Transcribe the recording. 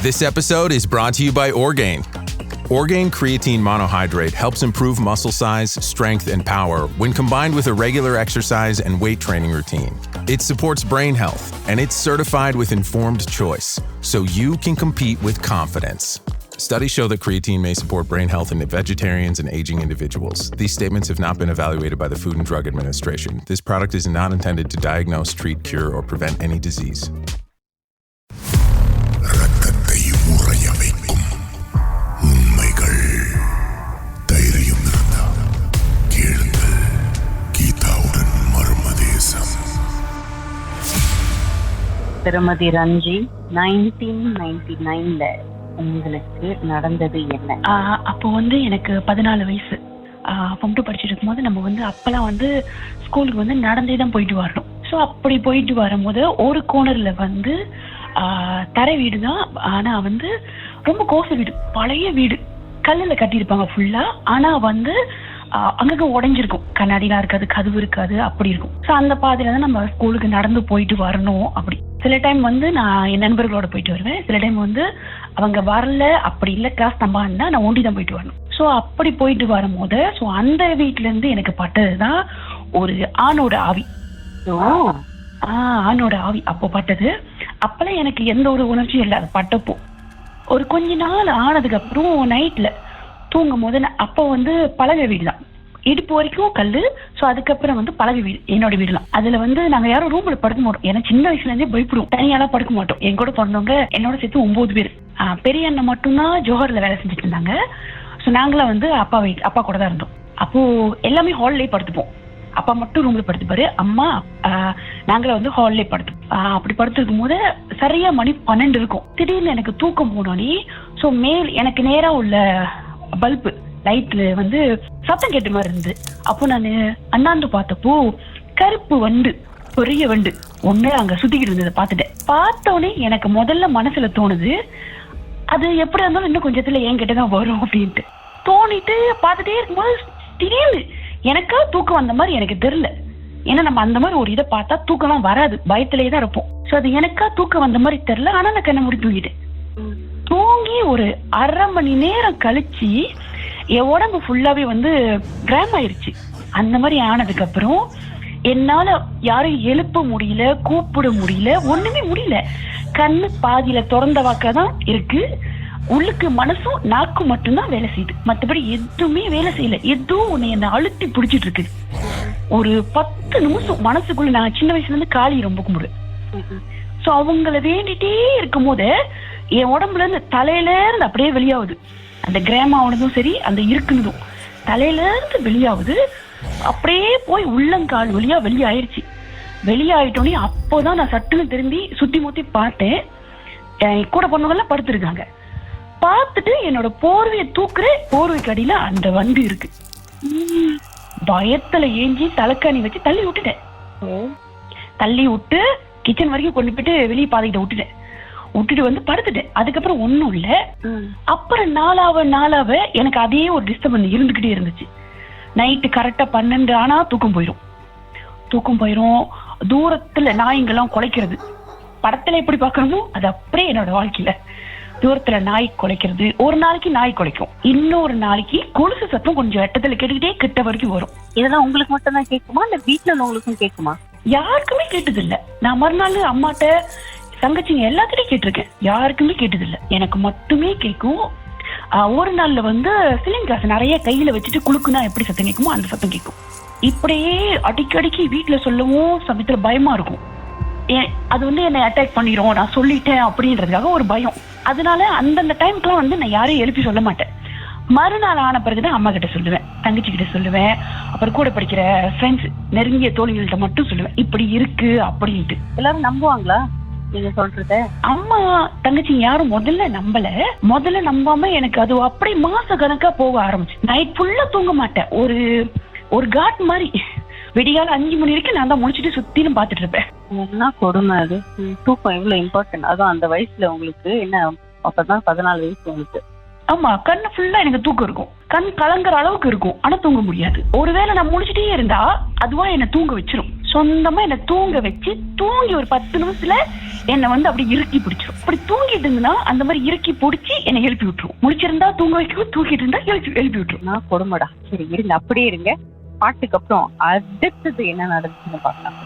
This episode is brought to you by Orgain. Orgain creatine monohydrate helps improve muscle size, strength, and power when combined with a regular exercise and weight training routine. It supports brain health, and it's certified with informed choice, so you can compete with confidence. Studies show that creatine may support brain health in vegetarians and aging individuals. These statements have not been evaluated by the Food and Drug Administration. This product is not intended to diagnose, treat, cure, or prevent any disease. திருமதி ரஞ்சி, 1999 உங்களுக்கு நடந்தது என்ன? அப்போ எனக்கு 14 வயசு. Pumped படிச்சுட்டு இருக்கும்போது நம்ம அப்பெல்லாம் ஸ்கூலுக்கு நடந்தே தான் போயிட்டு வரணும். ஸோ அப்படி போயிட்டு வரும்போது ஒரு கோனர்ல தரை வீடு தான். ஆனா ரொம்ப கோச வீடு, பழைய வீடு, கல்லுல கட்டியிருப்பாங்க ஃபுல்லா. ஆனா அங்கங்க உடைஞ்சிருக்கும், கண்ணாடிலாம் இருக்காது, கதவு இருக்காது, அப்படி இருக்கும். ஸோ அந்த பாதையில தான் நம்ம ஸ்கூலுக்கு நடந்து போயிட்டு வரணும். அப்படி சில டைம் நான் என் நண்பர்களோட போயிட்டு வருவேன். சில டைம் அவங்க வரல, அப்படி இல்லை கிளாஸ் தம்பா இருந்தா நான் ஒண்டி தான் போயிட்டு வரணும். ஸோ அப்படி போயிட்டு வரும்போது அந்த வீட்டுல இருந்து எனக்கு பட்டதுதான் ஒரு ஆணோட ஆவி. ஆணோட ஆவி அப்போ பட்டது. அப்பெல்லாம் எனக்கு எந்த ஒரு உணர்ச்சியும் இல்லை. அது பட்டப்போ ஒரு கொஞ்ச நாள் ஆனதுக்கு அப்புறம் நைட்ல தூங்கும் போது அப்போ பலகை வீடு தான், இடுப்பு வரைக்கும் கல்லு. ஸோ அதுக்கப்புறம் பலகை வீடு, என்னோட வீடுலாம். அதுல நாங்க யாரும் ரூம்ல படுக்க மாட்டோம். ஏன்னா சின்ன வயசுல இருந்தே பயப்படுவோம், தனியாலாம் படுக்க மாட்டோம். என் கூட பிறந்தவங்க என்னோட சேர்த்து 9 பேர். பெரிய அண்ணன் மட்டும்தான் ஜோஹர்ல வேலை செஞ்சுட்டு இருந்தாங்க. ஸோ நாங்களாம் அப்பா கூட தான் இருந்தோம். அப்போ எல்லாமே ஹால்லயே படுத்துப்போம். அப்பா மட்டும் ரூம்ல படுத்துப்பாரு, அம்மா நாங்கள ஹால்லே படுத்தோம். அப்படி படுத்துருக்கும் போது சரியா மணி 12 இருக்கும். திடீர்னு எனக்கு தூக்கம் போனோடனே ஸோ எனக்கு நேரா உள்ள பல்பு லைட்ல சத்தம் கேட்ட மாதிரி இருந்தது. அப்போ நான் அண்ணாந்து பார்த்தப்போ கருப்பு வண்டு, பெரிய வண்டு ஒண்ணு அங்க சுத்திக்கிட்டு இருந்ததை பார்த்துட்டேன். பார்த்தோடனே எனக்கு முதல்ல மனசுல தோணுது, அது எப்படி இருந்தாலும் இன்னும் கொஞ்சத்துல என்கிட்டதான் வரும் அப்படின்ட்டு தோணிட்டு பார்த்துட்டே இருக்கும்போது திடீர்னு எனக்கா தூக்கம் வந்த மாதிரி எனக்கு தெரியல. ஏன்னா நம்ம அந்த மாதிரி ஒரு இதை பார்த்தா தூக்கம்லாம் வராது, பயத்திலேயே தான் இருப்போம். ஸோ அது எனக்கா தூக்கம் வந்த மாதிரி தெரியல. ஆனா நான் கண்ணை மூடி தூங்கிட்டேன். தூங்கி ஒரு அரை மணி நேரம் கழிச்சு என் உடம்பு ஃபுல்லாவே கிராம் ஆயிருச்சு. அந்த மாதிரி ஆனதுக்கு அப்புறம் என்னால யாரும் எழுப்ப முடியல, கூப்பிட முடியல, ஒண்ணுமே முடியல. கண்ணு பாதியில திறந்த வாக்காதான் இருக்கு. உள்ளுக்கு மனசும் நாக்கும் மட்டும்தான் வேலை செய்யுது, மற்றபடி எதுவுமே வேலை செய்யல. எதுவும் ஒண்ணு என்ன அழுத்தி பிடிச்சிட்டு இருக்கு. ஒரு 10 நிமிஷம் மனசுக்குள்ள, நான் சின்ன வயசுல இருந்து காளி ரொம்ப கும்பிடுவேன். சோ அவங்கள வேண்டிட்டே இருக்கும் போது என் உடம்புல இருந்து தலையில இருந்து அப்படியே வெளியாகுது. அந்த கிராம ஆனதும் சரி, அந்த இருக்குனதும் தலையில இருந்து வெளியாகுது. அப்படியே போய் உள்ளங்கால் வழியா வெளியாயிருச்சு. வெளியாயிட்டோன்னே அப்போதான் நான் சட்டுன்னு திரும்பி சுத்தி முத்தி பார்த்தேன். கூட பொண்ணுங்கெல்லாம் படுத்திருக்காங்க. பார்த்துட்டு என்னோட போர்வையை தூக்குறேன், போர்வைக்கு அடியில அந்த வண்டு இருக்கு. பயத்துல ஏஞ்சி தலைக்காணி வச்சு தள்ளி விட்டுட்டேன். தள்ளி விட்டு கிச்சன் வரைக்கும் கொண்டு போயிட்டு வெளியே பாதைகிட்ட விட்டுட்டு படுத்துட்டேன். அதுக்கப்புறம் ஒண்ணும் இல்ல. அப்புறம் நாளாவ எனக்கு அதே ஒரு டிஸ்டர்பன்ஸ் இருந்துகிட்டே இருந்துச்சு. நைட்டு கரெக்டா 12 ஆனா தூக்கம் போயிரும். தூரத்துல நாய்ங்கெல்லாம் குலைக்கிறது, படத்துல எப்படி பாக்கணுமோ அது அப்படியே என்னோட வாழ்க்கையில தூரத்துல நாய் குலைக்கிறது. ஒரு நாளைக்கு நாய் குலைக்கும், இன்னொரு நாளைக்கு கொலுசு சத்தம் கொஞ்சம் வெட்டத்துல கேட்டுக்கிட்டே கிட்ட வரைக்கும் வரும். இதெல்லாம் உங்களுக்கு மட்டும் தான் கேட்குமா, இல்ல வீட்டுல உள்ளவங்களுக்கும் கேட்குமா? யாருக்குமே கேட்டது இல்ல. நான் மறுநாள் அம்மாட்ட, தங்கச்சிங்க எல்லாத்திட்டையும் கேட்டிருக்கேன், யாருக்குமே கேட்டது இல்ல. எனக்கு மட்டுமே கேட்கும். ஒரு நாள்ல சிலிங் கிளாஸ் நிறைய கையில வச்சுட்டு குளுக்குனா எப்படி சத்தம் கேட்குமோ அந்த சத்தம் கேட்கும். இப்படியே அடிக்கடிக்கு வீட்டுல சொல்லவும் சமயத்துல பயமா இருக்கும். அது என்னை அட்டாக் பண்ணிரும், நான் சொல்லிட்டேன் அப்படின்றதுக்காக ஒரு பயம். அதனால அந்தந்த டைமுக்குலாம் நான் யாரையும் எழுப்பி சொல்ல மாட்டேன். மறுநாள் ஆன பிறகுதான் அம்மா கிட்ட சொல்லுவேன், தங்கச்சி கிட்ட சொல்லுவேன், அப்புறம் கூட படிக்கிற ஃப்ரெண்ட்ஸ், நெருங்கிய தோழிகள்கிட்ட மட்டும் சொல்லுவேன் இப்படி இருக்கு அப்படின்ட்டு. எல்லாரும் நம்புவாங்களா நீங்க சொல்றத? அம்மா தங்கச்சி யாரும் முதல்ல நம்பாம எனக்கு அது அப்படி மாச கணக்கா போக ஆரம்பிச்சு. நைட் ஃபுல்லா தூங்க மாட்டேன். ஒரு காட் மாதிரி விடிகால 5 மணி வரைக்கும் நான் தான் முடிச்சுட்டு சுத்திலும் பாத்துட்டு இருப்பேன். என்ன கொடுமை அது. தூக்கம் எவ்வளவு இம்பார்ட்டன்ட். அதுவும் அந்த வயசுல உங்களுக்கு. என்ன அப்பதான் 14 வயசு உங்களுக்கு. ஆமா, கண்ணு ஃபுல்லா எனக்கு தூக்கம் இருக்கும், கண் கலங்குற அளவுக்கு இருக்கும், ஆனா தூங்க முடியாது. ஒருவேளை நான் முடிச்சுட்டே இருந்தா அதுவா என்ன தூங்க வச்சிரும். சோ சொந்தமா என்ன தூங்க வச்சு தூங்கி ஒரு 10 நிமிஷத்துல என்னை வந்து அப்படி இறுக்கி பிடிச்சிரும். அப்படி தூங்கிட்டு இருந்ததுன்னா அந்த மாதிரி இறுக்கி பிடிச்சி என்னை எழுப்பி விட்டுரும். முடிச்சிருந்தா தூங்க வைக்கும், தூங்கிட்டு இருந்தா எழுப்பி விட்டுரும். நான் கொடுமைடா. சரி இருங்க, அப்படியே இருங்க. பாட்டுக்கு அப்புறம் அடுத்தது என்ன நடந்துச்சுன்னு பார்க்கலாம்.